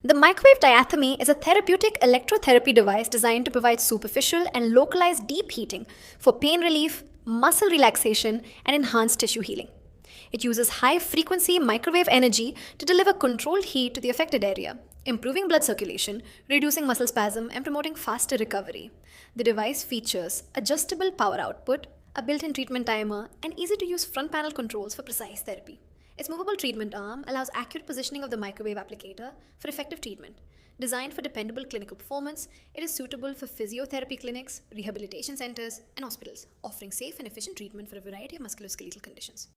The microwave diathermy is a therapeutic electrotherapy device designed to provide superficial and localized deep heating for pain relief, muscle relaxation, and enhanced tissue healing. It uses high frequency microwave energy to deliver controlled heat to the affected area, improving blood circulation, reducing muscle spasm, and promoting faster recovery. The device features adjustable power output, a built in treatment timer, and easy to use front panel controls for precise therapy. Its movable treatment arm allows accurate positioning of the microwave applicator for effective treatment. Designed for dependable clinical performance, it is suitable for physiotherapy clinics, rehabilitation centers, and hospitals, offering safe and efficient treatment for a variety of musculoskeletal conditions.